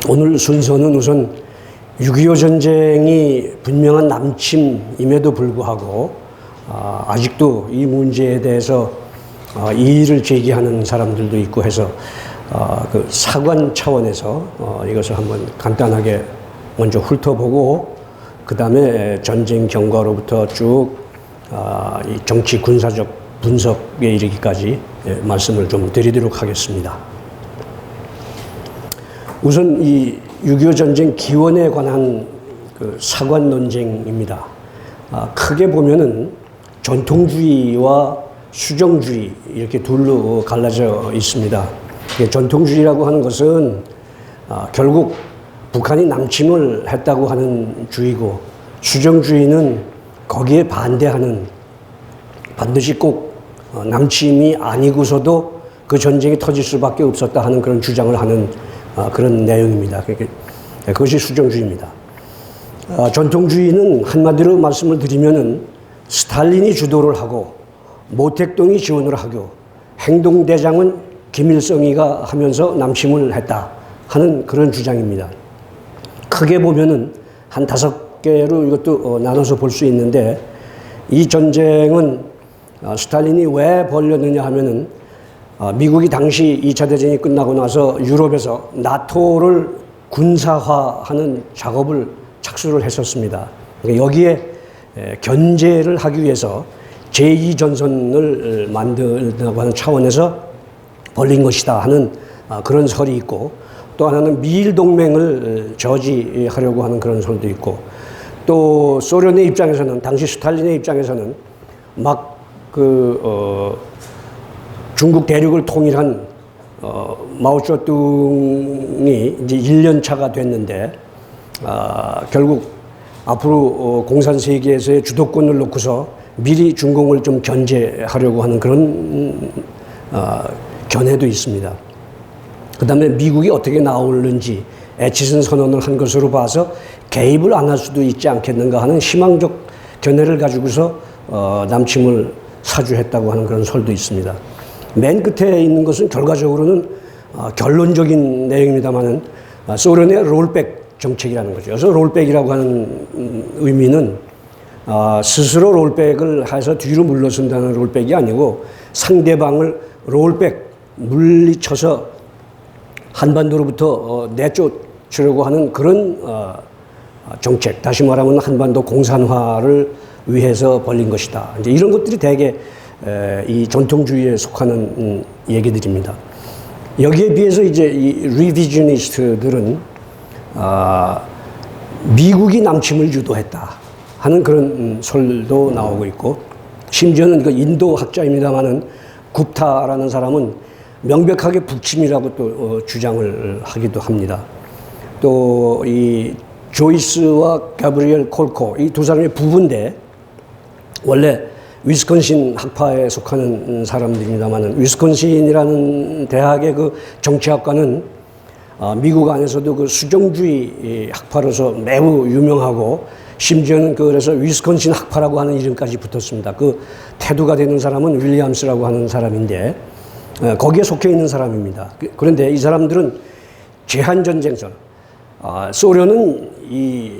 오늘 순서는 우선 6.25 전쟁이 분명한 남침임에도 불구하고 아직도 이 문제에 대해서 이의를 제기하는 사람들도 있고 해서 그 사관 차원에서 이것을 한번 간단하게 먼저 훑어보고 그 다음에 전쟁 경과로부터 쭉 이 정치 군사적 분석에 이르기까지 말씀을 좀 드리도록 하겠습니다. 우선 이 6.25 전쟁 기원에 관한 그 사관 논쟁입니다. 크게 보면은 전통주의와 수정주의 이렇게 둘로 갈라져 있습니다. 전통주의라고 하는 것은 결국 북한이 남침을 했다고 하는 주의고, 수정주의는 거기에 반대하는, 반드시 꼭 남침이 아니고서도 그 전쟁이 터질 수밖에 없었다 하는 그런 주장을 하는 그런 내용입니다. 그것이 수정주의입니다. 전통주의는 한마디로 말씀을 드리면은 스탈린이 주도를 하고 모택동이 지원을 하고 행동대장은 김일성이가 하면서 남침을 했다 하는 그런 주장입니다. 크게 보면은 한 5개로 이것도 나눠서 볼 수 있는데, 이 전쟁은 스탈린이 왜 벌였느냐 하면은 미국이 당시 2차 대전이 끝나고 나서 유럽에서 나토를 군사화하는 작업을 착수를 했었습니다. 여기에 견제를 하기 위해서 제2전선을 만들자고 하는 차원에서 벌린 것이다 하는 그런 설이 있고, 또 하나는 미일 동맹을 저지하려고 하는 그런 설도 있고, 또 소련의 입장에서는, 당시 스탈린의 입장에서는 막 중국 대륙을 통일한 마오쩌둥이 이제 1년 차가 됐는데 결국 앞으로 공산 세계에서의 주도권을 놓고서 미리 중공을 좀 견제하려고 하는 그런 견해도 있습니다. 그 다음에 미국이 어떻게 나오는지 애치선 선언을 한 것으로 봐서 개입을 안 할 수도 있지 않겠는가 하는 희망적 견해를 가지고서 남침을 사주했다고 하는 그런 설도 있습니다. 맨 끝에 있는 것은 결과적으로는 결론적인 내용입니다만은 소련의 롤백 정책이라는 거죠. 그래서 롤백이라고 하는 의미는 스스로 롤백을 해서 뒤로 물러선다는 롤백이 아니고 상대방을 롤백, 물리쳐서 한반도로부터 내쫓으려고 하는 그런 정책, 다시 말하면 한반도 공산화를 위해서 벌린 것이다. 이제 이런 것들이 대개 이 전통주의에 속하는 얘기들입니다. 여기에 비해서 이제 이 리비저니스트들은 미국이 남침을 유도했다 하는 그런 설도 나오고 있고, 심지어는 그 인도 학자입니다만은 굽타라는 사람은 명백하게 북침이라고 또 주장을 하기도 합니다. 또 이 조이스와 가브리엘 콜코, 이 두 사람이 부부인데 원래 위스콘신 학파에 속하는 사람들입니다만은, 위스콘신이라는 대학의 그 정치학과는 미국 안에서도 그 수정주의 학파로서 매우 유명하고, 심지어는 그래서 위스콘신 학파라고 하는 이름까지 붙었습니다. 그 태두가 되는 사람은 윌리엄스라고 하는 사람인데 거기에 속해 있는 사람입니다. 그런데 이 사람들은 제한전쟁선, 소련은 이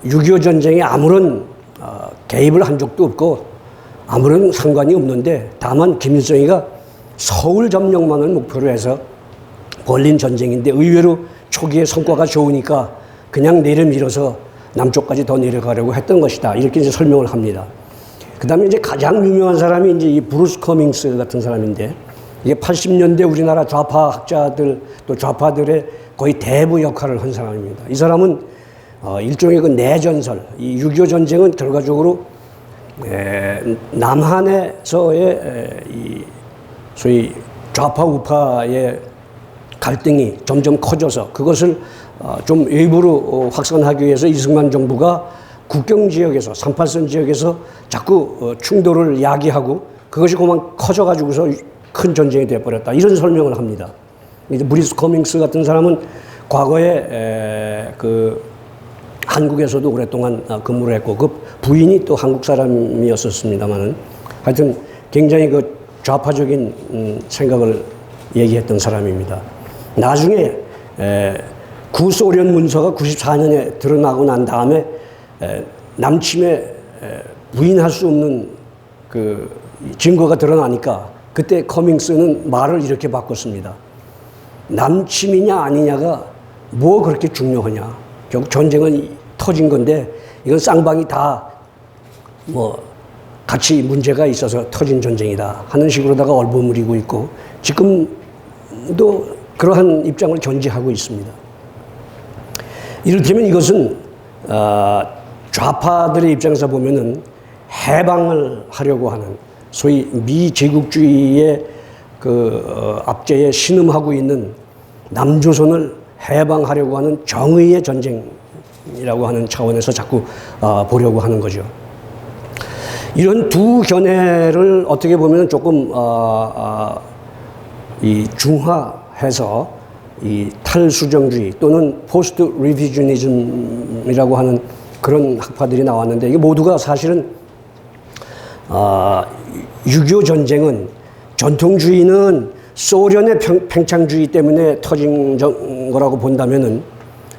6.25 전쟁에 아무런 개입을 한 적도 없고 아무런 상관이 없는데, 다만 김일성이가 서울 점령만을 목표로 해서 벌린 전쟁인데 의외로 초기에 성과가 좋으니까 그냥 내려밀어서 남쪽까지 더 내려가려고 했던 것이다, 이렇게 이제 설명을 합니다. 그 다음에 이제 가장 유명한 사람이 이제 이 브루스 커밍스 같은 사람인데, 이게 80년대 우리나라 좌파 학자들 또 좌파들의 거의 대부 역할을 한 사람입니다. 이 사람은 일종의 그 내전설, 이 6.25 전쟁은 결과적으로 남한에서의 이 소위 좌파 우파의 갈등이 점점 커져서 그것을 좀 외부로 확산하기 위해서 이승만 정부가 국경 지역에서, 38선 지역에서 자꾸 충돌을 야기하고 그것이 그만 커져가지고서 큰 전쟁이 되어버렸다, 이런 설명을 합니다. 이제 브리스 커밍스 같은 사람은 과거에 그 한국에서도 오랫동안 근무를 했고, 그 부인이 또 한국 사람이었었습니다만은, 하여튼 굉장히 그 좌파적인 생각을 얘기했던 사람입니다. 나중에 구소련 문서가 94년에 드러나고 난 다음에 남침에 부인할 수 없는 그 증거가 드러나니까 그때 커밍스는 말을 이렇게 바꿨습니다. 남침이냐 아니냐가 뭐 그렇게 중요하냐. 결국 전쟁은 터진 건데 이건 쌍방이 다 뭐 같이 문제가 있어서 터진 전쟁이다 하는 식으로다가 얼버무리고 있고 지금도 그러한 입장을 견지하고 있습니다. 이를테면 이것은 좌파들의 입장에서 보면은 해방을 하려고 하는 소위 미제국주의의 그 압제에 신음하고 있는 남조선을 해방하려고 하는 정의의 전쟁이라고 하는 차원에서 자꾸 보려고 하는 거죠. 이런 두 견해를 어떻게 보면 조금 이 중화해서 이 탈수정주의 또는 포스트 리비저니즘이라고 하는 그런 학파들이 나왔는데 이게 모두가 사실은 6.25 전쟁은 전통주의는 소련의 팽창주의 때문에 터진 거라고 본다면은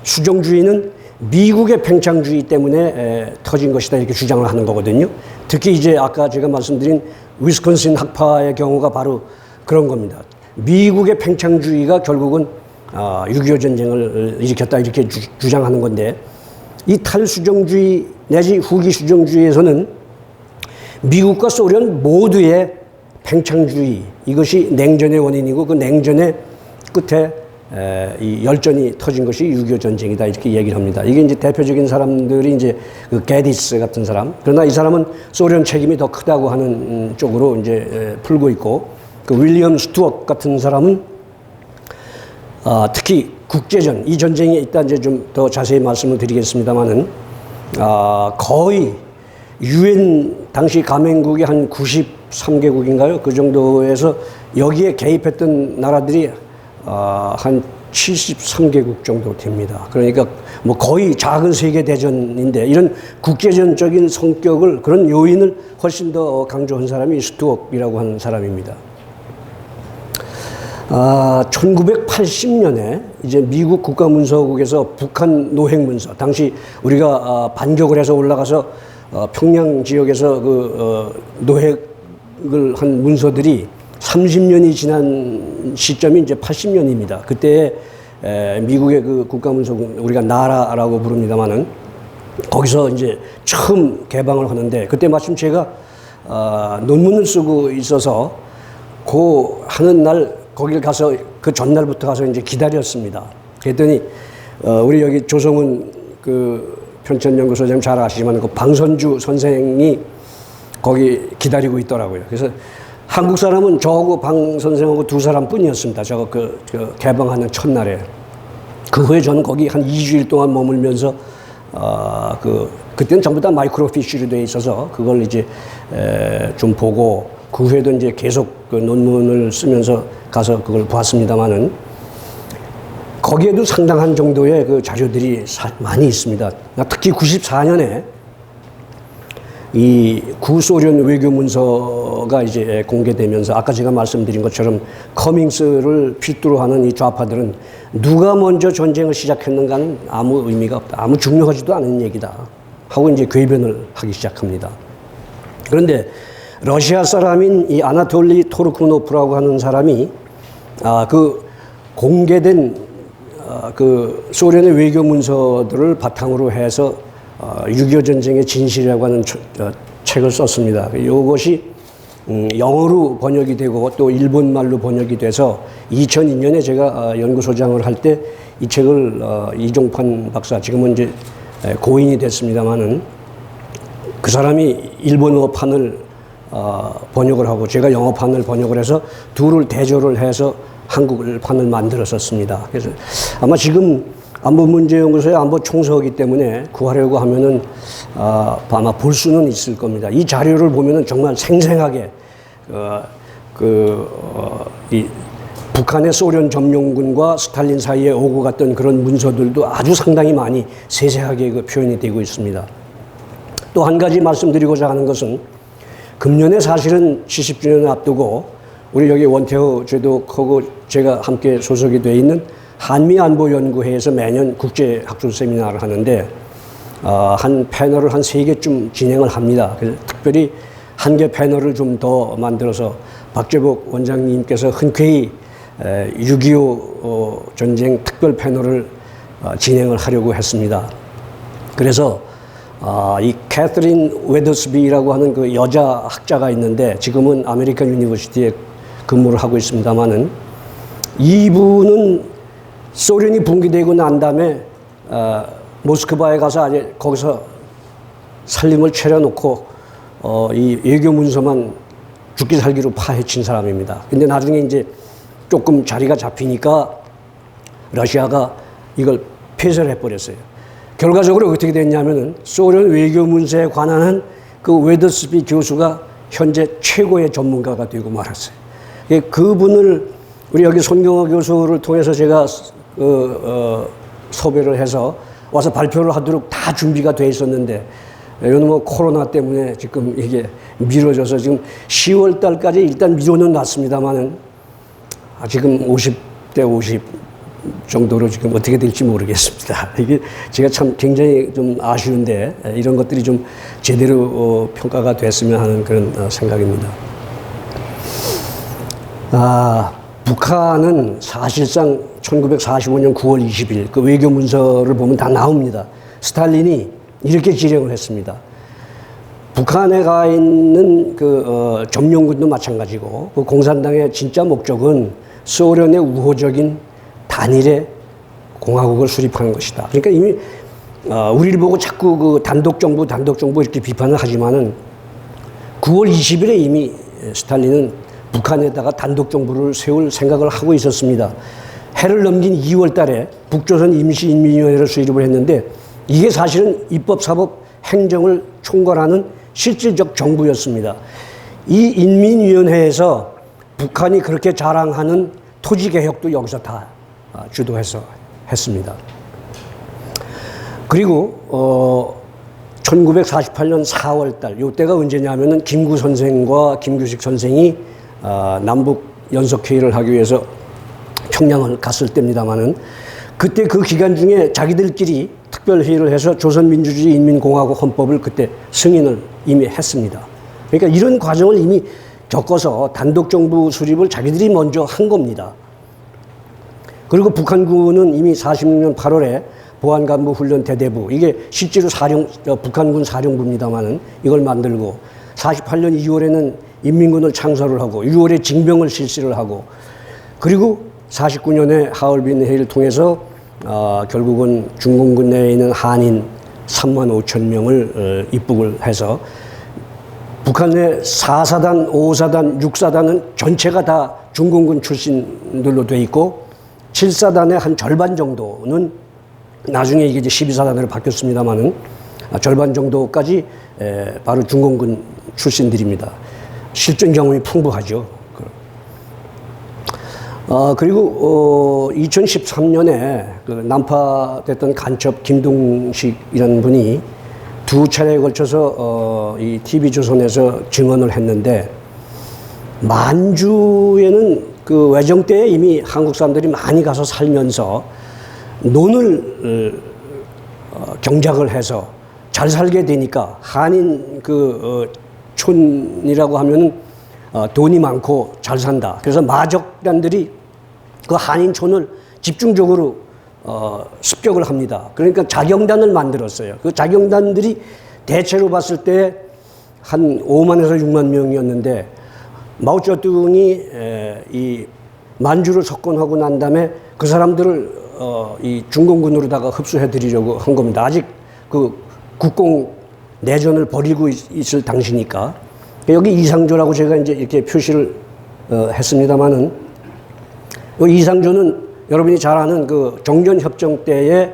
수정주의는 미국의 팽창주의 때문에 터진 것이다 이렇게 주장을 하는 거거든요. 특히 이제 아까 제가 말씀드린 위스콘신 학파의 경우가 바로 그런 겁니다. 미국의 팽창주의가 결국은 6.25 전쟁을 일으켰다 이렇게 주장하는 건데 이 탈수정주의 내지 후기수정주의에서는 미국과 소련 모두의 팽창주의 이것이 냉전의 원인이고 그 냉전의 끝에 이 열전이 터진 것이 6.25 전쟁이다 이렇게 얘기를 합니다. 이게 이제 대표적인 사람들이 이제 그 게디스 같은 사람. 그러나 이 사람은 소련 책임이 더 크다고 하는 쪽으로 이제 풀고 있고 그 윌리엄 스튜어트 같은 사람은 특히 국제전 이 전쟁에 있다 이제 좀 더 자세히 말씀을 드리겠습니다만은 거의 유엔 당시 가맹국이 한 93개국인가요? 그 정도에서 여기에 개입했던 나라들이 한 73개국 정도 됩니다. 그러니까 뭐 거의 작은 세계 대전인데 이런 국제전적인 성격을 그런 요인을 훨씬 더 강조한 사람이 스튜어트라고 하는 사람입니다. 1980년에 이제 미국 국가문서국에서 북한 노획문서, 당시 우리가 반격을 해서 올라가서 평양 지역에서 노획을 한 문서들이 30년이 지난 시점이 이제 80년입니다. 그때 미국의 그 국가문서국 우리가 나라라고 부릅니다만은 거기서 이제 처음 개방을 하는데 그때 마침 제가 논문을 쓰고 있어서 그 하는 날 거길 가서 그 전날부터 가서 이제 기다렸습니다. 그랬더니 우리 여기 조성은 그 편찬연구소장님 잘 아시지만 그 방선주 선생이 거기 기다리고 있더라고요. 그래서 한국 사람은 저하고 방 선생하고 두 사람뿐이었습니다. 저거 그 개방하는 첫날에. 그 후에 저는 거기 한 2주일 동안 머물면서 그때는 전부 다 마이크로피쉬로 되어 있어서 그걸 이제 좀 보고 그 후에도 이제 계속 그 논문을 쓰면서 가서 그걸 봤습니다만은 거기에도 상당한 정도의 그 자료들이 많이 있습니다. 특히 94년에 이 구소련 외교 문서가 이제 공개되면서 아까 제가 말씀드린 것처럼 커밍스를 필두로 하는 이 좌파들은 누가 먼저 전쟁을 시작했는가는 아무 의미가 없다. 아무 중요하지도 않은 얘기다. 하고 이제 궤변을 하기 시작합니다. 그런데 러시아 사람인 이 아나톨리 토르코노프라고 하는 사람이 그 공개된 그 소련의 외교 문서들을 바탕으로 해서 6.25 전쟁의 진실이라고 하는 책을 썼습니다. 이것이 영어로 번역이 되고 또 일본말로 번역이 돼서 2002년에 제가 연구소장을 할 때 이 책을 이종판 박사, 지금은 이제 고인이 됐습니다만은 그 사람이 일본어판을 번역을 하고 제가 영어판을 번역을 해서 둘을 대조를 해서 한국판을 만들었었습니다. 그래서 아마 지금 안보문제연구소의 안보총서이기 때문에 구하려고 하면은 아마 볼 수는 있을 겁니다. 이 자료를 보면은 정말 생생하게 이 북한의 소련 점령군과 스탈린 사이에 오고 갔던 그런 문서들도 아주 상당히 많이 세세하게 그 표현이 되고 있습니다. 또 한 가지 말씀드리고자 하는 것은 금년에 사실은 70주년을 앞두고 우리 여기 원태호 제독하고 제가 함께 소속이 되어 있는 한미안보연구회에서 매년 국제학술 세미나를 하는데 한 패널을 한 3개쯤 진행을 합니다. 그래서 특별히 한 개 패널을 좀 더 만들어서 박재복 원장님께서 흔쾌히 6.25 전쟁 특별 패널을 진행을 하려고 했습니다. 그래서 이 캐서린 웨더스비라고 하는 그 여자 학자가 있는데 지금은 아메리칸 유니버시티에 근무를 하고 있습니다만은 이분은 소련이 붕괴되고 난 다음에 모스크바에 가서 아예 거기서 살림을 차려놓고 이 외교 문서만 죽기 살기로 파헤친 사람입니다. 근데 나중에 이제 조금 자리가 잡히니까 러시아가 이걸 폐쇄를 해버렸어요. 결과적으로 어떻게 됐냐면은 소련 외교 문서에 관한 그 웨더스비 교수가 현재 최고의 전문가가 되고 말았어요. 그분을 우리 여기 손경호 교수를 통해서 제가 섭외를 해서 와서 발표를 하도록 다 준비가 돼 있었는데 이거는 뭐 코로나 때문에 지금 이게 미뤄져서 지금 10월 달까지 일단 미뤄는 놨습니다만은 지금 50대 50 정도로 지금 어떻게 될지 모르겠습니다. 이게 제가 참 굉장히 좀 아쉬운데 이런 것들이 좀 제대로 평가가 됐으면 하는 그런 생각입니다. 북한은 사실상 1945년 9월 20일 그 외교 문서를 보면 다 나옵니다. 스탈린이 이렇게 지령을 했습니다. 북한에 가 있는 그 점령군도 마찬가지고 그 공산당의 진짜 목적은 소련의 우호적인 단일의 공화국을 수립하는 것이다. 그러니까 이미 우리를 보고 자꾸 그 단독 정부 이렇게 비판을 하지만은 9월 20일에 이미 스탈린은 북한에다가 단독 정부를 세울 생각을 하고 있었습니다. 해를 넘긴 2월 달에 북조선 임시인민위원회를 수립을 했는데 이게 사실은 입법, 사법, 행정을 총괄하는 실질적 정부였습니다. 이 인민위원회에서 북한이 그렇게 자랑하는 토지개혁도 여기서 다 주도해서 했습니다. 그리고 1948년 4월 달, 이때가 언제냐면은 김구 선생과 김규식 선생이 남북 연석회의를 하기 위해서 평양을 갔을 때입니다만은 그때 그 기간 중에 자기들끼리 특별회의를 해서 조선민주주의 인민공화국 헌법을 그때 승인을 이미 했습니다. 그러니까 이런 과정을 이미 겪어서 단독정부 수립을 자기들이 먼저 한 겁니다. 그리고 북한군은 이미 46년 8월에 보안간부 훈련 대대부, 이게 실제로 북한군 사령부입니다만은 이걸 만들고 48년 2월에는 인민군을 창설을 하고 6월에 징병을 실시를 하고 그리고 49년에 하얼빈 회의를 통해서 결국은 중공군 내에 있는 한인 3만 5천 명을 입국을 해서 북한의 4사단, 5사단, 6사단은 전체가 다 중공군 출신들로 돼 있고 7사단의 한 절반 정도는 나중에 이게 이제 12사단으로 바뀌었습니다만은 절반 정도까지 바로 중공군 출신들입니다. 실전 경험이 풍부하죠. 그리고 2013년에 그 난파됐던 간첩 김동식이라는 분이 2차례에 걸쳐서 이 TV조선에서 증언을 했는데 만주에는 그 외정 때에 이미 한국 사람들이 많이 가서 살면서 논을 경작을 해서 잘 살게 되니까 한인 그 촌이라고 하면은 돈이 많고 잘 산다. 그래서 마적단들이 그 한인촌을 집중적으로 습격을 합니다. 그러니까 자경단을 만들었어요. 그 자경단들이 대체로 봤을 때 한 5만에서 6만 명이었는데 마오쩌둥이 이 만주를 석권하고 난 다음에 그 사람들을 이 중공군으로다가 흡수해드리려고 한 겁니다. 아직 그 국공 내전을 벌이고 있을 당시니까. 여기 이상조라고 제가 이제 이렇게 표시를 했습니다만은 이 이상조는 여러분이 잘 아는 그 정전협정 때에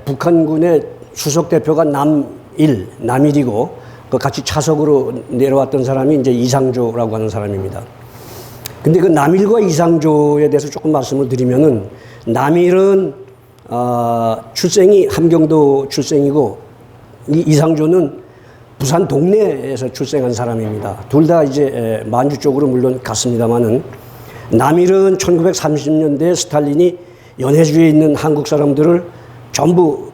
북한군의 수석 대표가 남일이고 그 같이 차석으로 내려왔던 사람이 이제 이상조라고 하는 사람입니다. 근데 그 남일과 이상조에 대해서 조금 말씀을 드리면은 남일은 출생이 함경도 출생이고 이상조는 부산 동네에서 출생한 사람입니다. 둘 다 이제 만주 쪽으로 물론 갔습니다만은 남일은 1930년대 스탈린이 연해주에 있는 한국 사람들을 전부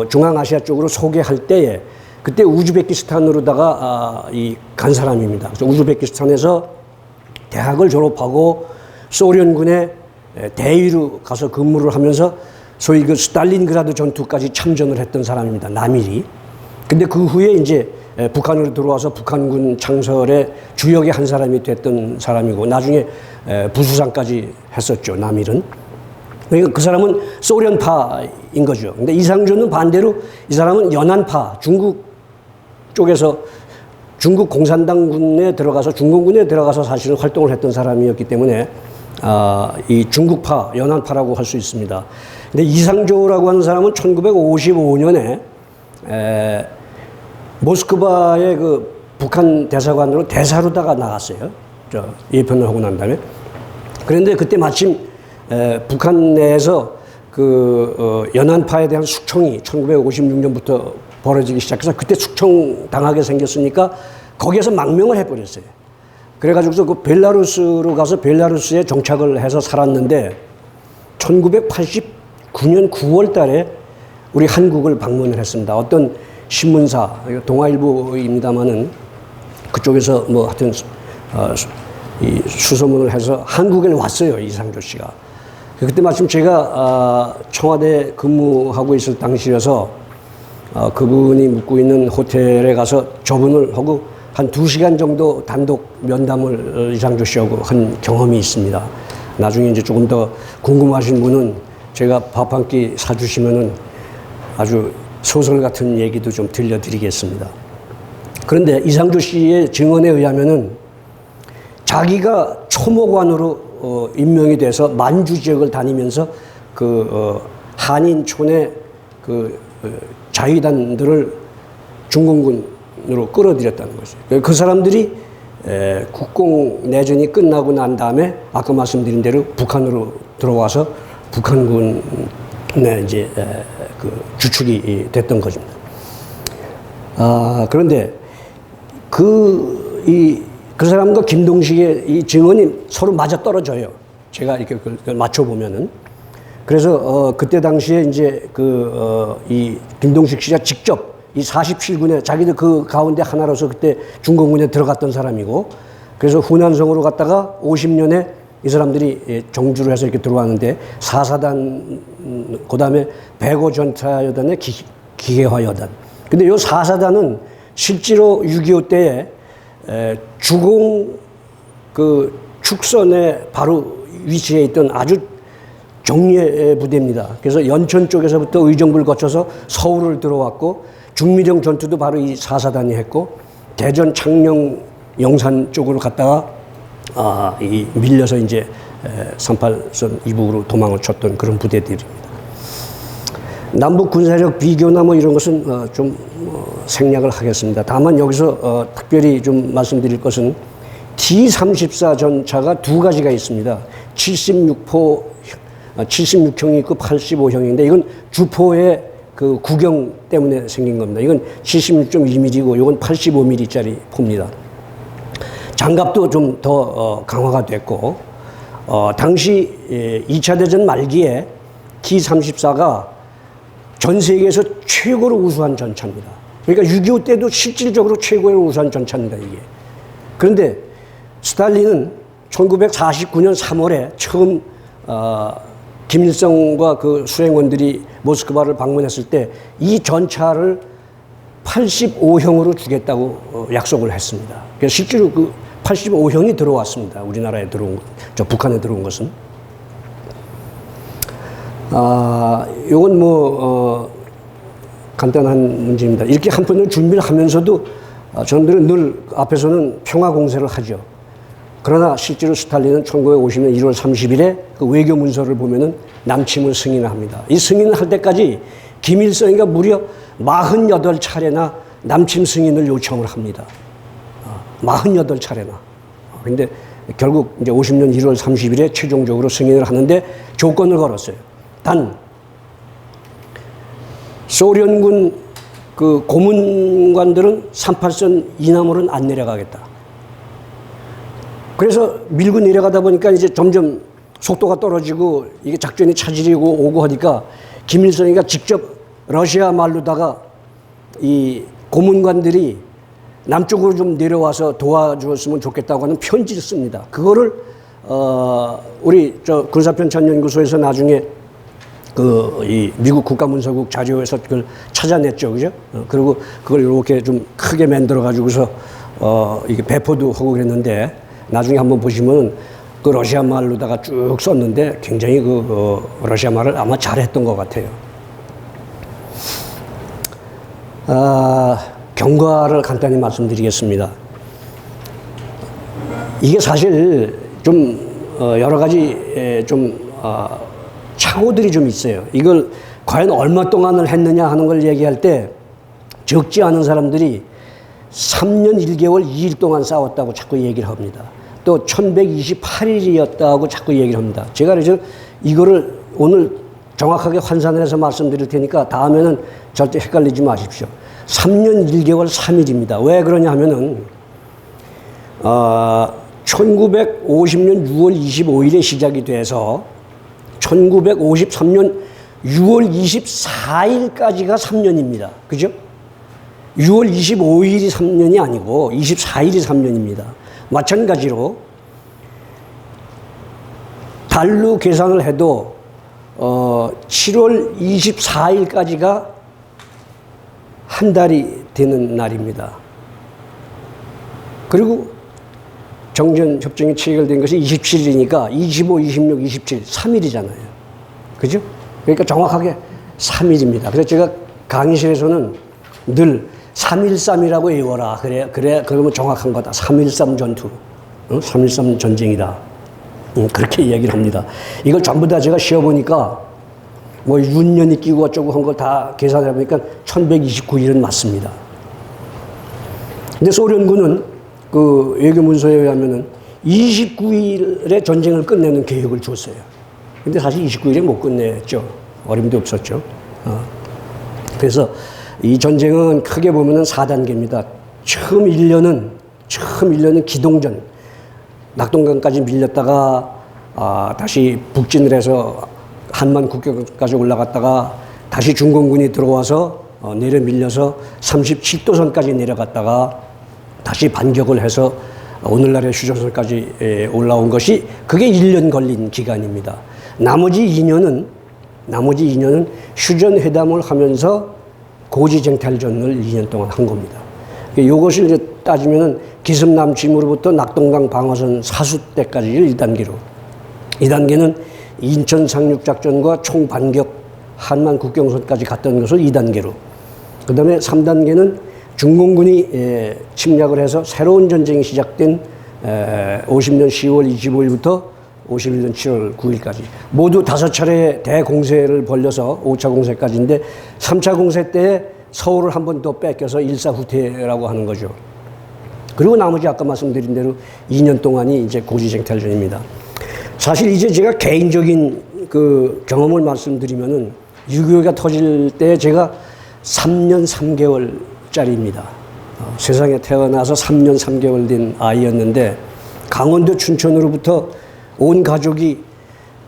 중앙아시아 쪽으로 소개할 때에 그때 우즈베키스탄으로다가 간 사람입니다. 그래서 우즈베키스탄에서 대학을 졸업하고 소련군의 대위로 가서 근무를 하면서 소위 그 스탈린그라드 전투까지 참전을 했던 사람입니다. 남일이. 근데 그 후에 이제 북한으로 들어와서 북한군 창설의 주역의 한 사람이 됐던 사람이고 나중에 부수상까지 했었죠. 남일은. 그러니까 그 사람은 소련파인 거죠. 근데 이상조는 반대로 이 사람은 연안파, 중국 쪽에서 중국 공산당군에 들어가서 중공군에 들어가서 사실은 활동을 했던 사람이었기 때문에 이 중국파, 연안파라고 할 수 있습니다. 근데 이상조라고 하는 사람은 1955년에 모스크바의 그 북한 대사관으로 대사로다가 나갔어요. 예편을 하고 난 다음에. 그런데 그때 마침 북한 내에서 연안파에 대한 숙청이 1956년부터 벌어지기 시작해서 그때 숙청 당하게 생겼으니까 거기에서 망명을 해버렸어요. 그래가지고서 그 벨라루스로 가서 벨라루스에 정착을 해서 살았는데 1989년 9월 달에 우리 한국을 방문을 했습니다. 어떤 신문사, 동아일보입니다만은 그쪽에서 뭐 하여튼 이 수소문을 해서 한국에 왔어요. 이상조 씨가. 그때 마침 제가 청와대 근무하고 있을 당시여서 그분이 묵고 있는 호텔에 가서 저분을 하고 한 2시간 정도 단독 면담을 이상조 씨하고 한 경험이 있습니다. 나중에 이제 조금 더 궁금하신 분은 제가 밥 한 끼 사주시면은 아주 소설 같은 얘기도 좀 들려드리겠습니다. 그런데 이상조 씨의 증언에 의하면은 자기가 초모관으로 임명이 돼서 만주 지역을 다니면서 한인촌의 자위단들을 중공군으로 끌어들였다는 것이죠. 그 사람들이 국공 내전이 끝나고 난 다음에 아까 말씀드린 대로 북한으로 들어와서 북한군의 이제 주축이 됐던 것입니다. 그런데 그 사람과 김동식의 이 증언이 서로 맞아 떨어져요. 제가 이렇게 맞춰보면은. 그래서 그때 당시에 이제 이 김동식 씨가 직접 이 47군에 자기도 그 가운데 하나로서 그때 중공군에 들어갔던 사람이고 그래서 후난성으로 갔다가 50년에 이 사람들이 정주를 해서 이렇게 들어왔는데 4사단 그다음에 백오 전차여단의 기계화 여단. 근데 이 4사단은 실제로 6.25 때에 주공 축선에 바로 위치해 있던 아주 정예 부대입니다. 그래서 연천 쪽에서부터 의정부를 거쳐서 서울을 들어왔고 중미령 전투도 바로 이 4사단이 했고 대전 창녕 영산 쪽으로 갔다가 밀려서 이제 38선 이북으로 도망을 쳤던 그런 부대들입니다. 남북 군사력 비교나 뭐 이런 것은 좀 생략을 하겠습니다. 다만 여기서 특별히 좀 말씀드릴 것은 T-34 전차가 두 가지가 있습니다. 76형이 있고 85형인데 이건 주포의 그 구경 때문에 생긴 겁니다. 이건 76.2mm고 이건 85mm짜리 포입니다. 장갑도 좀 더 강화가 됐고 당시 2차 대전 말기에 T-34가 전 세계에서 최고로 우수한 전차입니다. 그러니까 6.25 때도 실질적으로 최고의 우수한 전차입니다, 이게. 그런데 스탈린은 1949년 3월에 처음 김일성과 그 수행원들이 모스크바를 방문했을 때 이 전차를 85형으로 주겠다고 약속을 했습니다. 그래서 실제로 그 85형이 들어왔습니다. 우리나라에 들어온, 북한에 들어온 것은. 요건 간단한 문제입니다. 이렇게 한편으로 준비를 하면서도 저놈들은 늘 앞에서는 평화 공세를 하죠. 그러나 실제로 스탈린은 1950년 1월 30일에 그 외교 문서를 보면은 남침을 승인을 합니다. 이 승인을 할 때까지 김일성이가 무려 48차례나 남침 승인을 요청을 합니다. 48차례나. 근데 결국 이제 50년 1월 30일에 최종적으로 승인을 하는데 조건을 걸었어요. 단, 소련군 그 고문관들은 38선 이남으로는 안 내려가겠다. 그래서 밀고 내려가다 보니까 이제 점점 속도가 떨어지고 이게 작전이 차질이고 오고 하니까 김일성이가 직접 러시아 말로다가 이 고문관들이 남쪽으로 좀 내려와서 도와주었으면 좋겠다고 하는 편지를 씁니다. 그거를 우리 저 군사편찬연구소에서 나중에 이 미국 국가문서국 자료에서 그걸 찾아냈죠, 그죠? 그리고 그걸 이렇게 좀 크게 만들어 가지고서 이게 배포도 하고 그랬는데 나중에 한번 보시면 그 러시아 말로다가 쭉 썼는데 굉장히 러시아 말을 아마 잘했던 것 같아요. 경과를 간단히 말씀드리겠습니다. 이게 사실 좀 여러 가지 착오들이 좀 있어요. 이걸 과연 얼마 동안을 했느냐 하는 걸 얘기할 때 적지 않은 사람들이 3년 1개월 2일 동안 싸웠다고 자꾸 얘기를 합니다. 또 1128일이었다고 자꾸 얘기를 합니다. 제가 그래서 이거를 오늘 정확하게 환산을 해서 말씀드릴 테니까 다음에는 절대 헷갈리지 마십시오. 3년 1개월 3일입니다. 왜 그러냐 하면은 1950년 6월 25일에 시작이 돼서 1953년 6월 24일까지가 3년입니다. 그죠? 6월 25일이 3년이 아니고 24일이 3년입니다. 마찬가지로 달로 계산을 해도 7월 24일까지가 한 달이 되는 날입니다. 그리고 정전협정이 체결된 것이 27일이니까 25, 26, 27, 3일이잖아요. 그죠? 그러니까 정확하게 3일입니다. 그래서 제가 강의실에서는 늘 3.13이라고 외워라. 그러면 정확한 거다. 3.13 전투. 3.13 전쟁이다. 그렇게 얘기를 합니다. 이걸 전부 다 제가 쉬어보니까 뭐 윤년이 끼고 어쩌고 한 걸 다 계산해보니까 1129일은 맞습니다. 근데 소련군은 그 외교문서에 의하면은 29일에 전쟁을 끝내는 계획을 줬어요. 근데 사실 29일에 못 끝냈죠. 어림도 없었죠. 그래서 이 전쟁은 크게 보면은 4단계입니다. 처음 1년은 기동전. 낙동강까지 밀렸다가, 다시 북진을 해서 한만 국경까지 올라갔다가 다시 중공군이 들어와서 내려 밀려서 37도선까지 내려갔다가 다시 반격을 해서 오늘날의 휴전선까지 올라온 것이 그게 1년 걸린 기간입니다. 나머지 2년은 휴전회담을 하면서 고지쟁탈전을 2년 동안 한 겁니다. 이것을 이제 따지면은 기습남침으로부터 낙동강 방어선 사수 때까지를 1단계로. 2단계는 인천 상륙작전과 총반격 한만 국경선까지 갔던 것을 2단계로. 그 다음에 3단계는 중공군이 침략을 해서 새로운 전쟁이 시작된 50년 10월 25일부터 51년 7월 9일까지 모두 5차례 대공세를 벌려서 5차 공세까지인데 3차 공세 때 서울을 한 번 더 뺏겨서 일사후퇴라고 하는 거죠. 그리고 나머지 아까 말씀드린 대로 2년 동안이 이제 고지쟁탈전입니다. 사실 이제 제가 개인적인 그 경험을 말씀드리면은 6.25가 터질 때 제가 3년 3개월짜리입니다. 세상에 태어나서 3년 3개월 된 아이였는데 강원도 춘천으로부터 온 가족이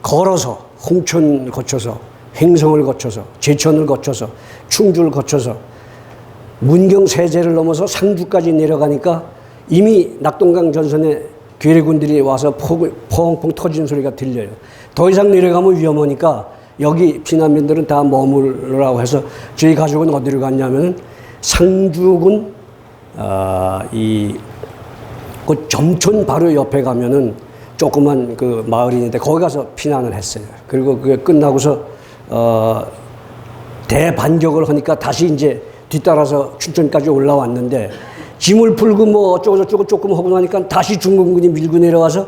걸어서 홍천 거쳐서 행성을 거쳐서 제천을 거쳐서 충주를 거쳐서 문경 세제를 넘어서 상주까지 내려가니까 이미 낙동강 전선에 괴뢰군들이 와서 펑펑 터지는 소리가 들려요. 더 이상 내려가면 위험하니까 여기 피난민들은 다 머무르라고 해서 저희 가족은 어디로 갔냐면은 상주군 그 점촌 바로 옆에 가면은 조그만 그 마을이 있는데 거기 가서 피난을 했어요. 그리고 그게 끝나고서 대반격을 하니까 다시 이제 뒤따라서 춘천까지 올라왔는데 짐을 풀고 뭐 어쩌고저쩌고 조금 하고 나니까 다시 중공군이 밀고 내려와서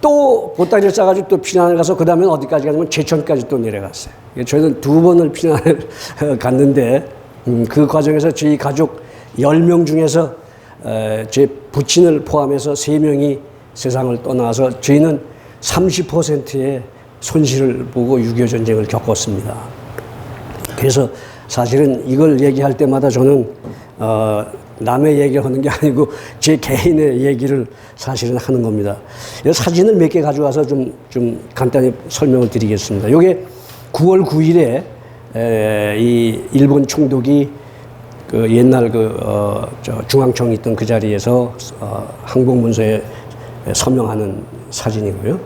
또 보따리를 싸가지고 또 피난을 가서 그 다음에 어디까지 가냐면 제천까지 또 내려갔어요. 저희는 2번을 피난을 갔는데 그 과정에서 저희 가족 10명 중에서 제 부친을 포함해서 3명이 세상을 떠나서 저희는 30%의 손실을 보고 6.25 전쟁을 겪었습니다. 그래서 사실은 이걸 얘기할 때마다 저는 남의 얘기를 하는 게 아니고 제 개인의 얘기를 사실은 하는 겁니다. 이 사진을 몇 개 가져와서 좀 간단히 설명을 드리겠습니다. 이게 9월 9일에 이 일본 총독이 그 옛날 중앙청이 있던 그 자리에서 항복문서에 서명하는 사진이고요.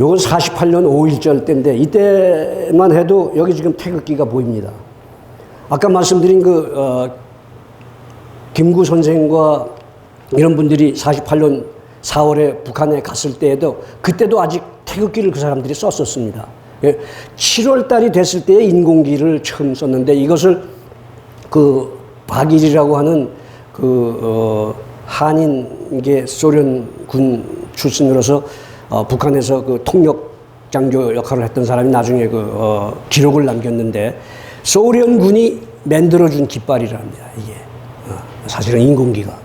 요건 48년 5.1절 때인데 이때만 해도 여기 지금 태극기가 보입니다. 아까 말씀드린 김구 선생과 이런 분들이 48년 4월에 북한에 갔을 때에도 그때도 아직 태극기를 그 사람들이 썼었습니다. 7월 달이 됐을 때에 인공기를 처음 썼는데 이것을 박일이라고 하는 한인계 소련군 출신으로서 북한에서 통역 장교 역할을 했던 사람이 나중에 기록을 남겼는데 소련군이 만들어준 깃발이랍니다. 이게 사실은 인공기가.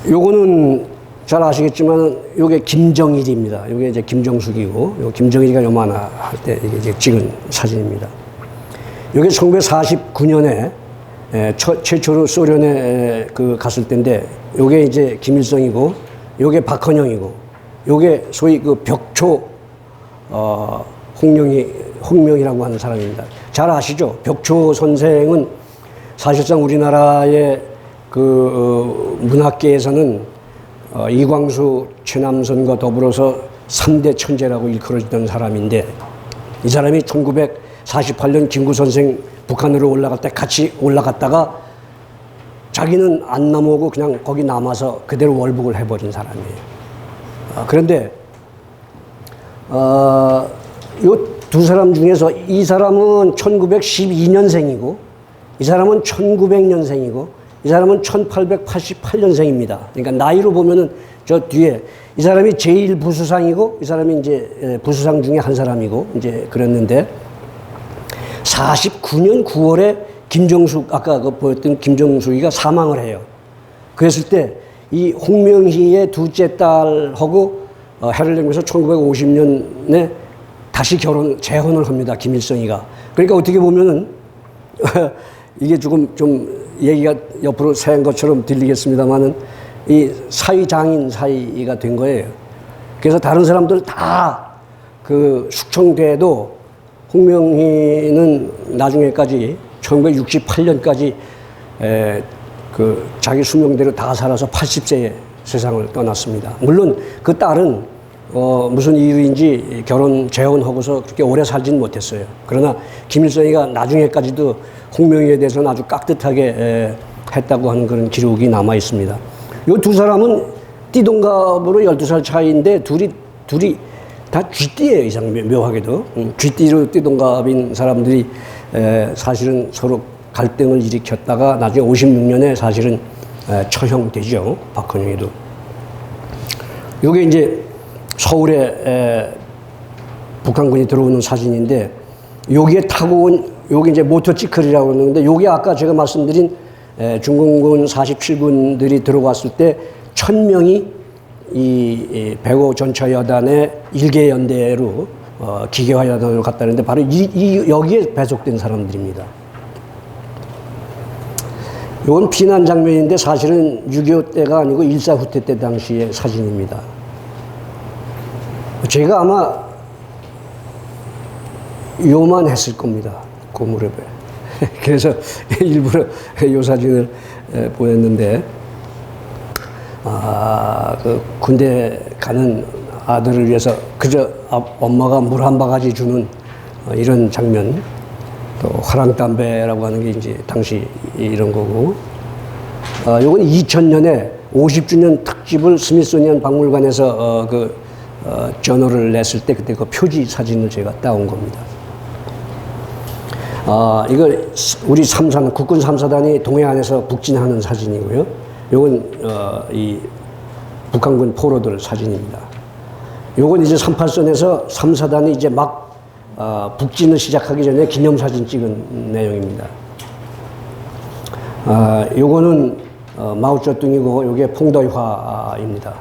요거는 잘 아시겠지만 요게 김정일입니다. 요게 이제 김정숙이고 요 김정일이가 요만할 때 이제 찍은 사진입니다. 요게 1949년에 최초로 소련에 갔을 때인데 요게 이제 김일성이고 요게 박헌영이고 요게 소위 벽초 홍명이라고 하는 사람입니다. 잘 아시죠? 벽초 선생은 사실상 우리나라의 문학계에서는 이광수, 최남선과 더불어서 3대 천재라고 일컬어지던 사람인데 이 사람이 1948년 김구 선생 북한으로 올라갈 때 같이 올라갔다가 자기는 안 넘어오고 그냥 거기 남아서 그대로 월북을 해버린 사람이에요. 그런데 요 두 사람 중에서 이 사람은 1912년생이고 이 사람은 1900년생이고 이 사람은 1888년생입니다. 그러니까 나이로 보면은 저 뒤에 이 사람이 제일 부수상이고 이 사람이 이제 부수상 중에 한 사람이고 이제 그랬는데 49년 9월에 김정숙 아까 보였던 김정숙이가 사망을 해요. 그랬을 때 이 홍명희의 둘째 딸하고 해를 내면서 1950년에 다시 재혼을 합니다. 김일성이가. 그러니까 어떻게 보면은 이게 조금 좀 얘기가 옆으로 새는 것처럼 들리겠습니다만은 이 사위장인 사이가 된 거예요. 그래서 다른 사람들 다 숙청돼도 홍명희는 나중에까지 1968년까지 자기 수명대로 다 살아서 80세에 세상을 떠났습니다. 물론 그 딸은 무슨 이유인지 재혼하고서 그렇게 오래 살지는 못했어요. 그러나 김일성이가 나중에까지도 홍명희에 대해서는 아주 깍듯하게 했다고 하는 그런 기록이 남아 있습니다. 이 두 사람은 띠동갑으로 12살 차이인데 둘이 다 쥐띠예요. 이상 묘하게도. 쥐띠로 띠동갑인 사람들이 사실은 서로 갈등을 일으켰다가 나중에 56년에 사실은 처형되죠. 박헌영이도. 요게 이제 서울에 북한군이 들어오는 사진인데 여기에 타고 온 여기 이제 모터치클이라고 하는데 여기 아까 제가 말씀드린 중공군 47군들이 들어왔을 때 1000명이 이 105 전차여단의 일개연대로 기계화여단으로 갔다는데 바로 여기에 배속된 사람들입니다. 이건 피난 장면인데 사실은 6.25 때가 아니고 일사후퇴 때 당시의 사진입니다. 제가 아마 요만했을 겁니다. 그 무렵에. 그래서 일부러 이 사진을 보냈는데 군대 가는 아들을 위해서 그저 엄마가 물 한 바가지 주는 이런 장면, 또 화랑담배라고 하는 게 이제 당시 이런 거고, 요건 2000년에 50주년 특집을 스미소니언 박물관에서 저널을 냈을 때 그때 그 표지 사진을 제가 따온 겁니다. 이걸 우리 국군 3사단이 동해안에서 북진하는 사진이고요. 요건 이 북한군 포로들 사진입니다. 요건 이제 38선에서 3사단이 이제 막 북진을 시작하기 전에 기념사진 찍은 내용입니다. 요거는 마오쩌둥이고 요게 퐁더이화입니다.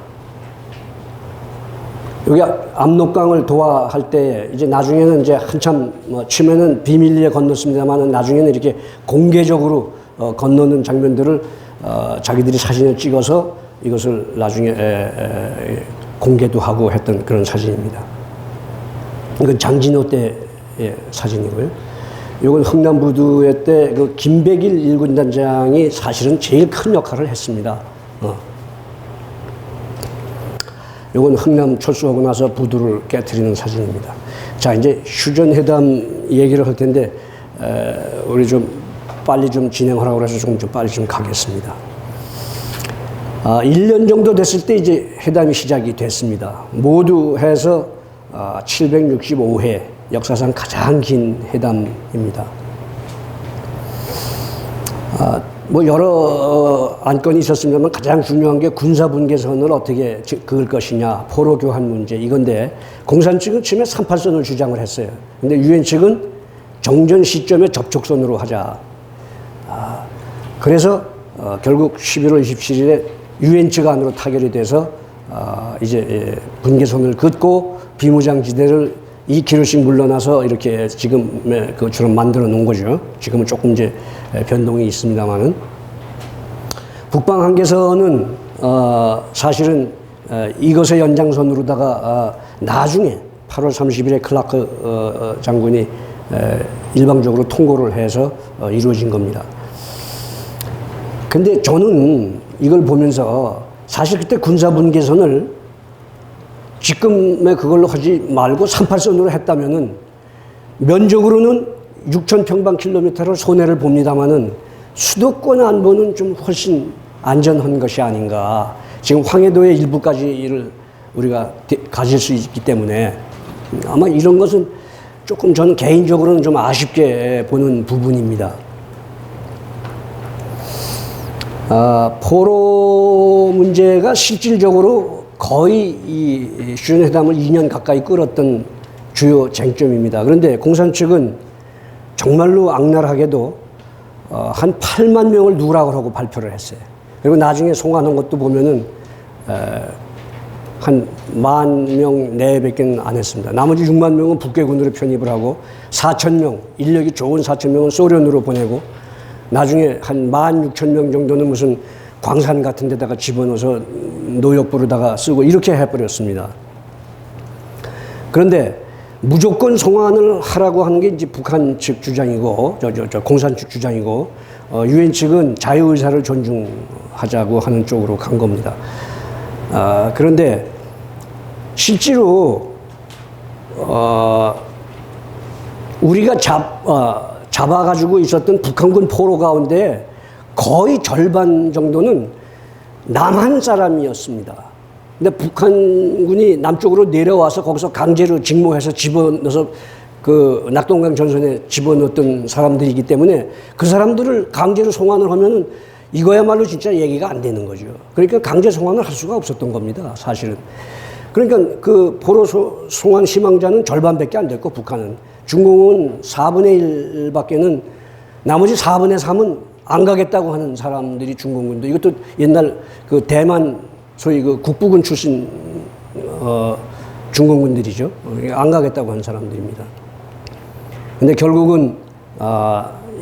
여기 압록강을 도하할 때 이제 나중에는 이제 한참 처음에는 비밀리에 건넜습니다만은 나중에는 이렇게 공개적으로 건너는 장면들을 자기들이 사진을 찍어서 이것을 나중에 공개도 하고 했던 그런 사진입니다. 이건 장진호 때의 사진이고요. 이건 흥남부두회 때 그 김백일 일군단장이 사실은 제일 큰 역할을 했습니다. 이건 흥남 철수하고 나서 부두를 깨트리는 사진입니다. 자, 이제 휴전회담 얘기를 할 텐데, 우리 좀 빨리 좀 진행하라고 해서 좀 빨리 좀 가겠습니다. 1년 정도 됐을 때 이제 회담이 시작이 됐습니다. 모두 해서 765회, 역사상 가장 긴 회담입니다. 뭐 여러 안건이 있었습니다만 가장 중요한 게 군사분계선을 어떻게 그을 것이냐, 포로 교환 문제 이건데, 공산 측은 처음에 38선을 주장을 했어요. 근데 유엔 측은 정전 시점에 접촉선으로 하자. 그래서 결국 11월 27일에 유엔 측 안으로 타결이 돼서 이제 분계선을 긋고 비무장지대를 2km씩 물러나서 이렇게 지금의 그처럼 만들어 놓은 거죠. 지금은 조금 이제 변동이 있습니다만은. 북방 한계선은 사실은 이것의 연장선으로다가 나중에 8월 30일에 클라크 장군이 일방적으로 통고를 해서 이루어진 겁니다. 근데 저는 이걸 보면서 사실 그때 군사분계선을 지금의 그걸로 하지 말고 38선으로 했다면은 면적으로는 6,000평방킬로미터를 손해를 봅니다만은 수도권 안보는 좀 훨씬 안전한 것이 아닌가. 지금 황해도의 일부까지를 우리가 가질 수 있기 때문에 아마 이런 것은 조금 저는 개인적으로는 좀 아쉽게 보는 부분입니다. 포로 문제가 실질적으로 거의 이 휴전회담을 2년 가까이 끌었던 주요 쟁점입니다. 그런데 공산 측은 정말로 악랄하게도 한 8만 명을 누락을 하고 발표를 했어요. 그리고 나중에 송환한 것도 보면은 한 10,000명 내외밖에 안 했습니다. 나머지 6만 명은 북괴군으로 편입을 하고 4,000명, 인력이 좋은 4,000명은 소련으로 보내고 나중에 한 16,000명 정도는 무슨 광산 같은 데다가 집어넣어서 노역부로다가 쓰고 이렇게 해버렸습니다. 그런데 무조건 송환을 하라고 하는 게 이제 북한 측 주장이고, 공산 측 주장이고, 유엔 측은 자유의사를 존중하자고 하는 쪽으로 간 겁니다. 그런데 실제로, 우리가 잡아가지고 있었던 북한군 포로 가운데 거의 절반 정도는 남한 사람이었습니다. 근데 북한군이 남쪽으로 내려와서 거기서 강제로 직모해서 집어넣어서 그 낙동강 전선에 집어넣었던 사람들이기 때문에 그 사람들을 강제로 송환을 하면은 이거야말로 진짜 얘기가 안 되는 거죠. 그러니까 강제 송환을 할 수가 없었던 겁니다, 사실은. 그러니까 그 포로 송환 희망자는 절반밖에 안 됐고, 북한은. 중공은 4분의 1밖에는, 나머지 4분의 3은 안 가겠다고 하는 사람들이 중공군도, 이것도 옛날 그 대만 소위 그 국부군 출신 중공군들이죠. 안 가겠다고 하는 사람들입니다. 근데 결국은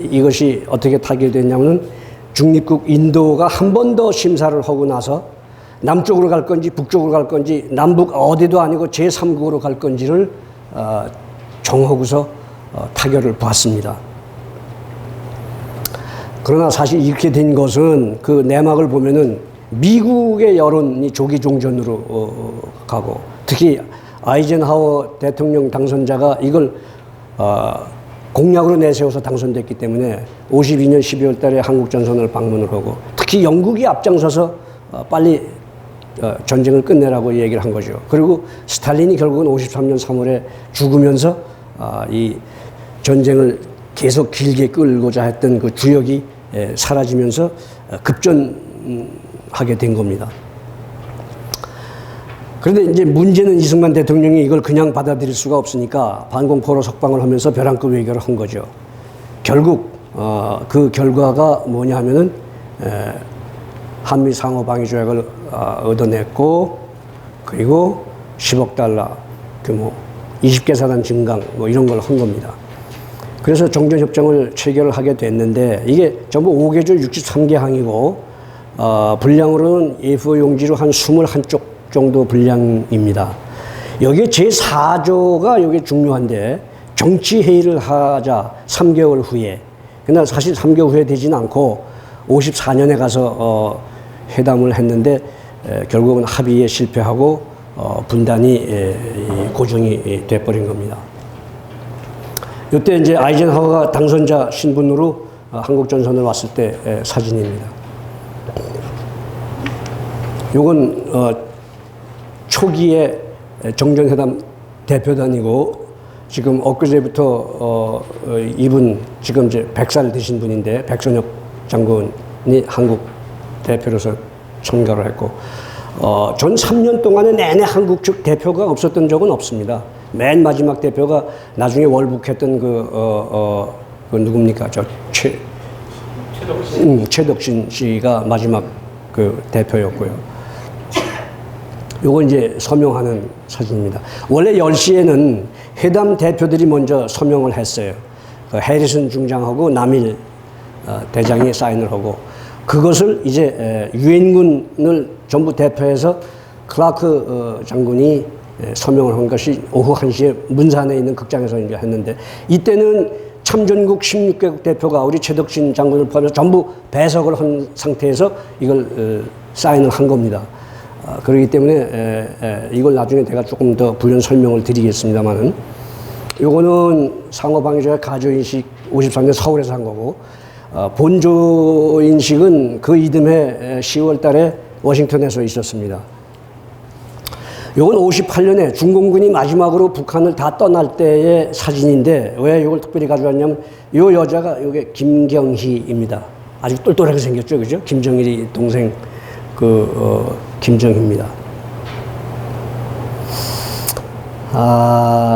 이것이 어떻게 타결됐냐면은 중립국 인도가 한 번 더 심사를 하고 나서 남쪽으로 갈 건지 북쪽으로 갈 건지 남북 어디도 아니고 제3국으로 갈 건지를 정하고서 타결을 봤습니다. 그러나 사실 이렇게 된 것은 그 내막을 보면은 미국의 여론이 조기 종전으로 가고, 특히 아이젠하워 대통령 당선자가 이걸 공약으로 내세워서 당선됐기 때문에 52년 12월 달에 한국 전선을 방문을 하고, 특히 영국이 앞장서서 빨리 전쟁을 끝내라고 얘기를 한 거죠. 그리고 스탈린이 결국은 53년 3월에 죽으면서 이 전쟁을 계속 길게 끌고자 했던 그 주역이 사라지면서 급전하게 된 겁니다. 그런데 이제 문제는 이승만 대통령이 이걸 그냥 받아들일 수가 없으니까 반공포로 석방을 하면서 벼랑끝 외교를 한 거죠. 결국 그 결과가 뭐냐 하면은 한미 상호 방위 조약을 얻어냈고, 그리고 10억 달러 규모, 20개 사단 증강 뭐 이런 걸 한 겁니다. 그래서 정전협정을 체결을 하게 됐는데 이게 전부 5개조 63개 항이고 분량으로는 A4 용지로 한 21쪽 정도 분량입니다. 여기에 제4조가 여기 중요한데 정치회의를 하자 3개월 후에, 그러나 사실 3개월 후에 되지는 않고 54년에 가서 회담을 했는데 결국은 합의에 실패하고 분단이 고정이 돼버린 겁니다. 이때 이제 아이젠하워가 당선자 신분으로 한국 전선을 왔을 때 사진입니다. 요건 초기에 정전회담 대표단이고 지금 엊그제부터 이분 지금 이제 100살 되신 분인데 백선엽 장군이 한국 대표로서 참가를 했고 전 3년 동안에 내내 한국 측 대표가 없었던 적은 없습니다. 맨 마지막 대표가 나중에 월북했던 그 누굽니까? 최덕신 씨가 마지막 그 대표였고요. 요거 이제 서명하는 사진입니다. 원래 10시에는 회담 대표들이 먼저 서명을 했어요. 그 해리슨 중장하고 남일 대장이 사인을 하고 그것을 이제 유엔군을 전부 대표해서 클라크 장군이 서명을 한 것이 오후 1시에 문산에 있는 극장에서 이제 했는데 이때는 참전국 16개국 대표가 우리 최덕신 장군을 포함해서 전부 배석을 한 상태에서 이걸 사인을 한 겁니다. 그렇기 때문에 이걸 나중에 제가 조금 더 부연 설명을 드리겠습니다만은 요거는 상호방위조약 가조인식 53년 서울에서 한 거고 본조인식은 그 이듬해 10월 달에 워싱턴에서 있었습니다. 요건 58년에 중공군이 마지막으로 북한을 다 떠날 때의 사진인데 왜 이걸 특별히 가져왔냐면 요 여자가 요게 김경희입니다. 아주 똘똘하게 생겼죠, 그죠? 김정일이 동생 김정희입니다.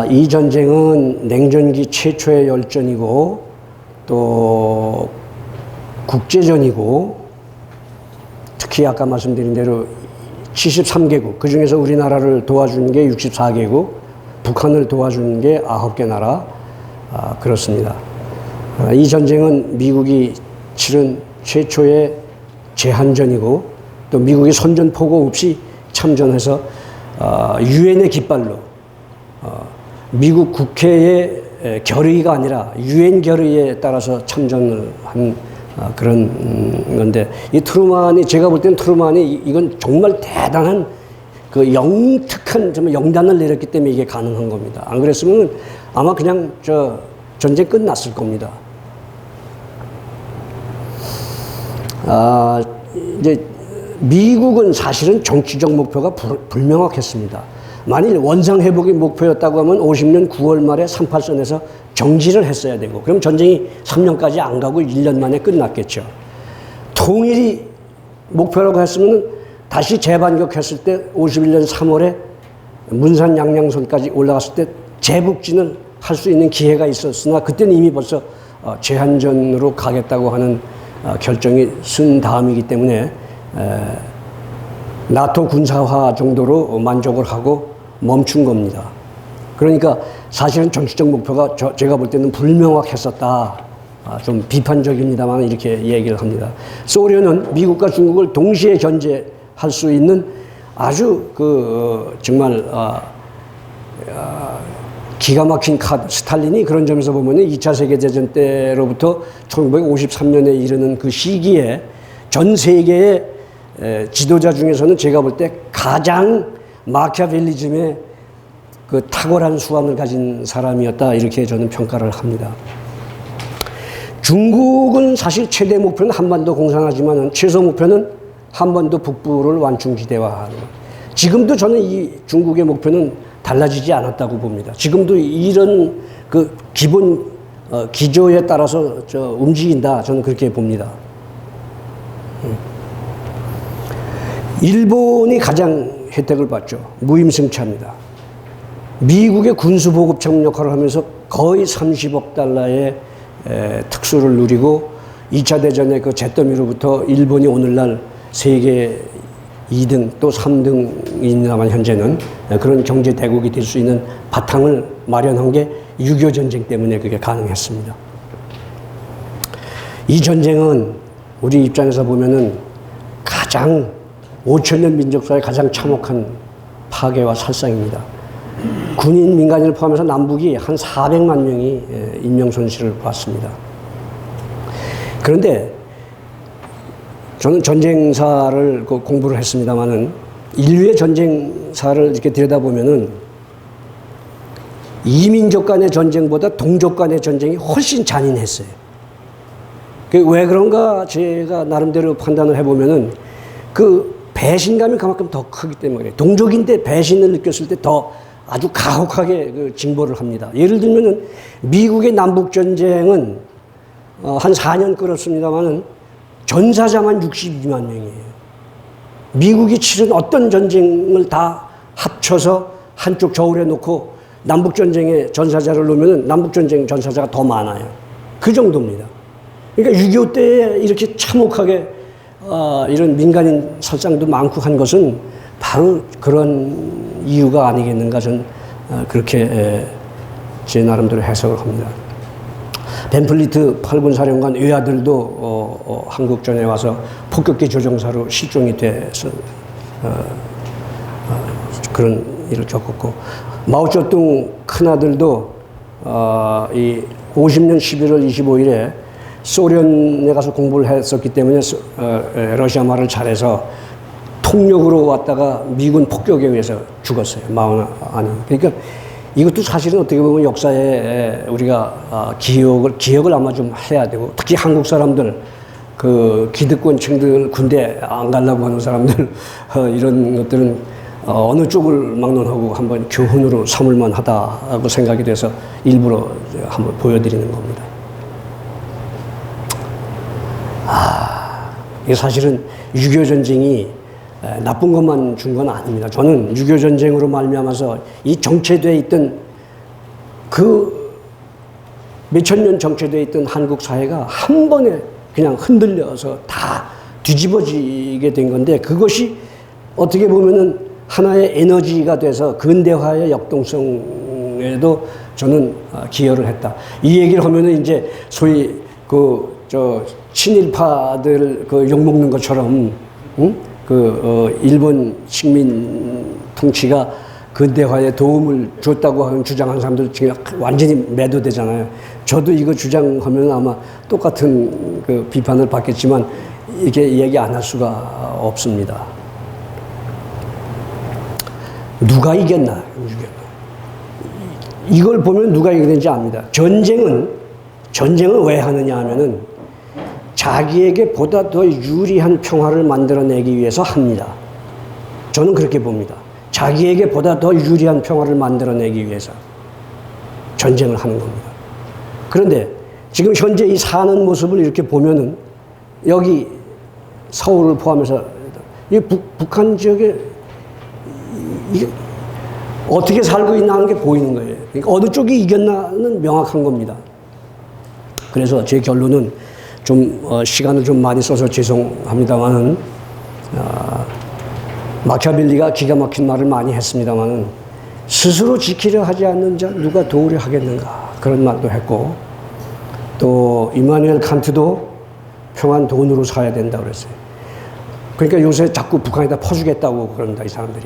이 전쟁은 냉전기 최초의 열전이고 또 국제전이고 특히 아까 말씀드린 대로 73개국, 그 중에서 우리나라를 도와준 게 64개국, 북한을 도와준 게 9개 나라, 그렇습니다. 이 전쟁은 미국이 치른 최초의 제한전이고 또 미국이 선전포고 없이 참전해서 유엔의 깃발로 미국 국회의 결의가 아니라 유엔 결의에 따라서 참전을 한 그런 건데 이 트루만이 제가 볼 때는 트루만이 이건 정말 대단한 그 영특한 정말 영단을 내렸기 때문에 이게 가능한 겁니다. 안 그랬으면 아마 그냥 전쟁 끝났을 겁니다. 이제 미국은 사실은 정치적 목표가 불명확했습니다. 만일 원상회복이 목표였다고 하면 50년 9월 말에 38선에서 정지를 했어야 되고 그럼 전쟁이 3년까지 안 가고 1년 만에 끝났겠죠. 통일이 목표라고 했으면 다시 재반격했을 때 51년 3월에 문산 양양선까지 올라갔을 때 재북진을 할 수 있는 기회가 있었으나 그때는 이미 벌써 제한전으로 가겠다고 하는 결정이 쓴 다음이기 때문에 나토 군사화 정도로 만족을 하고 멈춘 겁니다. 그러니까 사실은 정치적 목표가 제가 볼 때는 불명확했었다. 좀 비판적입니다만 이렇게 얘기를 합니다. 소련은 미국과 중국을 동시에 견제할 수 있는 아주 정말 기가 막힌 카드, 스탈린이 그런 점에서 보면 2차 세계대전 때로부터 1953년에 이르는 그 시기에 전 세계의 지도자 중에서는 제가 볼 때 가장 마키아벨리즘의 그 탁월한 수완을 가진 사람이었다 이렇게 저는 평가를 합니다. 중국은 사실 최대 목표는 한반도 공산화지만 최소 목표는 한반도 북부를 완충지대화하는. 지금도 저는 이 중국의 목표는 달라지지 않았다고 봅니다. 지금도 이런 그 기본 기조에 따라서 움직인다 저는 그렇게 봅니다. 일본이 가장 혜택을 받죠. 무임승차입니다. 미국의 군수보급청 역할을 하면서 거의 30억 달러의 특수를 누리고 2차 대전의 그 잿더미로부터 일본이 오늘날 세계 2등 또 3등입니다만 현재는 그런 경제 대국이 될 수 있는 바탕을 마련한 게 6.25 전쟁 때문에 그게 가능했습니다. 이 전쟁은 우리 입장에서 보면은 가장 5,000년 민족사의 가장 참혹한 파괴와 살상입니다. 군인, 민간인을 포함해서 남북이 한 400만 명이 인명 손실을 봤습니다. 그런데 저는 전쟁사를 공부를 했습니다마는 인류의 전쟁사를 이렇게 들여다보면은 이민족 간의 전쟁보다 동족 간의 전쟁이 훨씬 잔인했어요. 왜 그런가 제가 나름대로 판단을 해보면은 그 배신감이 그만큼 더 크기 때문에 동족인데 배신을 느꼈을 때 더 아주 가혹하게 그 징벌을 합니다. 예를 들면은 미국의 남북전쟁은 한 4년 끌었습니다마는 전사자만 62만 명이에요. 미국이 치른 어떤 전쟁을 다 합쳐서 한쪽 저울에 놓고 남북전쟁의 전사자를 놓으면 남북전쟁 전사자가 더 많아요. 그 정도입니다. 그러니까 6.25 때에 이렇게 참혹하게 이런 민간인 살상도 많고 한 것은 바로 그런 이유가 아니겠는가 저는 그렇게 제 나름대로 해석을 합니다. 벤플리트 8군 사령관 외아들도 한국전에 와서 폭격기 조종사로 실종이 돼서 그런 일을 겪었고 마오쩌둥 큰아들도 이 50년 11월 25일에 소련에 가서 공부를 했었기 때문에 러시아 말을 잘해서 통역으로 왔다가 미군 폭격에 의해서 죽었어요. 40 그러니까 이것도 사실은 어떻게 보면 역사에 우리가 기억을 아마 좀 해야 되고 특히 한국 사람들 그 기득권층들 군대 안 가려고 하는 사람들 이런 것들은 어느 쪽을 막론하고 한번 교훈으로 삼을만 하다고 생각이 돼서 일부러 한번 보여드리는 겁니다. 이게 사실은 6.25 전쟁이 나쁜 것만 준 건 아닙니다. 저는 6.25 전쟁으로 말미암아서 이 정체되어 있던 그 몇천 년 정체되어 있던 한국 사회가 한 번에 그냥 흔들려서 다 뒤집어지게 된 건데 그것이 어떻게 보면은 하나의 에너지가 돼서 근대화의 역동성에도 저는 기여를 했다. 이 얘기를 하면은 이제 소위 친일파들 욕먹는 것처럼, 일본 식민 통치가 근대화에 도움을 줬다고 하는 주장하는 사람들 지금 완전히 매도되잖아요. 저도 이거 주장하면 아마 똑같은 그 비판을 받겠지만 이게 얘기 안 할 수가 없습니다. 누가 이겼나? 이걸 보면 누가 이겼는지 압니다. 전쟁은 왜 하느냐 하면은 자기에게 보다 더 유리한 평화를 만들어내기 위해서 합니다. 저는 그렇게 봅니다. 자기에게 보다 더 유리한 평화를 만들어내기 위해서 전쟁을 하는 겁니다. 그런데 지금 현재 이 사는 모습을 이렇게 보면은 여기 서울을 포함해서 이 북한 지역에 이게 어떻게 살고 있나 하는 게 보이는 거예요. 그러니까 어느 쪽이 이겼나는 명확한 겁니다. 그래서 제 결론은 좀 시간을 좀 많이 써서 죄송합니다만은 마키아벨리가 기가 막힌 말을 많이 했습니다만은 스스로 지키려 하지 않는 자 누가 도우려 하겠는가 그런 말도 했고 또 이마누엘 칸트도 평안 돈으로 사야 된다고 그랬어요. 그러니까 요새 자꾸 북한에다 퍼주겠다고 그런다 이 사람들이.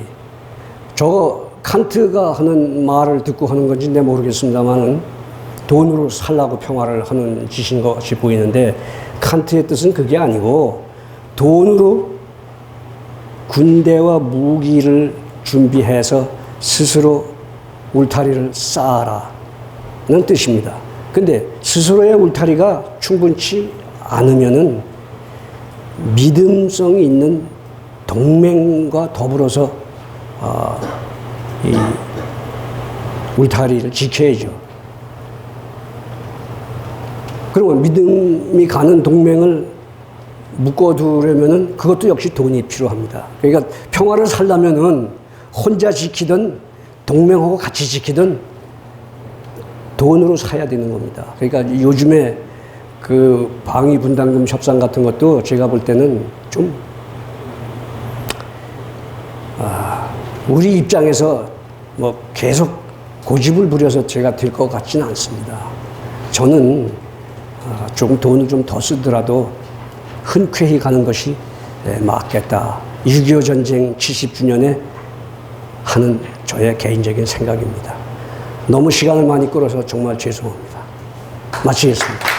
저 칸트가 하는 말을 듣고 하는 건지 내 모르겠습니다만은 돈으로 살라고 평화를 하는 짓인 것이 보이는데 칸트의 뜻은 그게 아니고 돈으로 군대와 무기를 준비해서 스스로 울타리를 쌓아라는 뜻입니다. 근데 스스로의 울타리가 충분치 않으면은 믿음성이 있는 동맹과 더불어서 이 울타리를 지켜야죠. 그리고 믿음이 가는 동맹을 묶어두려면은 그것도 역시 돈이 필요합니다. 그러니까 평화를 살려면은 혼자 지키든 동맹하고 같이 지키든 돈으로 사야 되는 겁니다. 그러니까 요즘에 그 방위 분담금 협상 같은 것도 제가 볼 때는 좀 우리 입장에서 뭐 계속 고집을 부려서 제가 될 것 같지는 않습니다. 저는 조금 돈을 좀 더 쓰더라도 흔쾌히 가는 것이 맞겠다. 6.25 전쟁 70주년에 하는 저의 개인적인 생각입니다. 너무 시간을 많이 끌어서 정말 죄송합니다. 마치겠습니다.